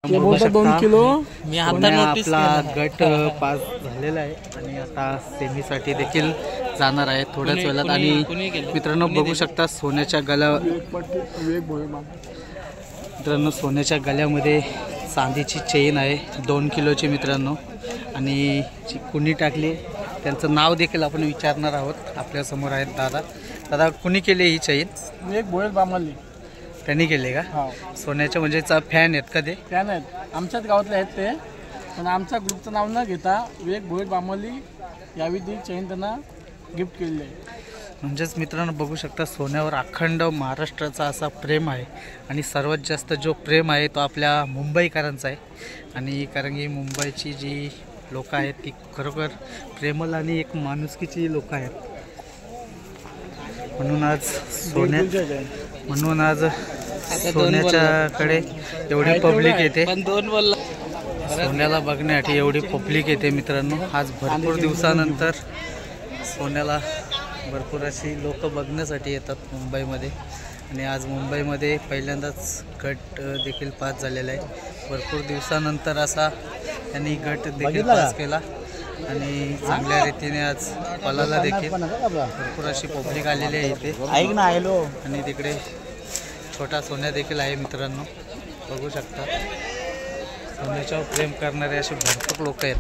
बोलता 2 किलो मी आता नोटीस आपला गट पास झालेला आहे आणि आता सेमीसाठी देखील जाणार आहे थोड्याच वेळात। आणि मित्रांनो बघू शकता सोन्याच्या गल्यामध्ये चांदीची चेन आहे 2 किलोची मित्रांनो। आणि जी कुणी टाकली त्यांचं नाव देखील आपण विचारणार आहोत। आपल्या समोर आहेत दादा। दादा कुणी केली ही चेन? विवेक भोयर बामली त्यांनी केले का? सोन्याच्या म्हणजे फॅन आहेत का? ते फॅन आहेत आमच्याच गावातले आहेत ते, पण आमच्या ग्रुपचं नाव न घेता विवेक भोयर बामली यावी ती चेन त्यांना गिफ्ट केलेली आहे। म्हणजेच मित्रांनो बघू शकता सोन्यावर अखंड महाराष्ट्राचा असा प्रेम आहे आणि सर्वात जास्त जो प्रेम आहे तो आपल्या मुंबईकरांचा आहे। आणि कारण की मुंबईची जी लोक आहेत ती खरोखर प्रेमळ आणि एक माणुसकीची लोक आहेत। म्हणून आज सोन्याच्याकडे एवढी पब्लिक येते, सोन्याला बघण्यासाठी एवढी पब्लिक येते मित्रांनो। आज भरपूर दिवसानंतर सोन्याला भरपूर अशी लोक बघण्यासाठी येतात मुंबईमध्ये। आणि आज मुंबईमध्ये पहिल्यांदाच गट देखील पास झालेला आहे। भरपूर दिवसानंतर असा त्यांनी गट देखील पास केला आणि चांगल्या रीतीने आज पलाला देखील भरपूर अशी पब्लिक आलेली आहे इथे। आणि तिकडे छोटा सोन्या देखील आहे मित्रांनो, बघू शकता सोन्याच्यावर प्रेम करणारे असे भरपूर लोक आहेत।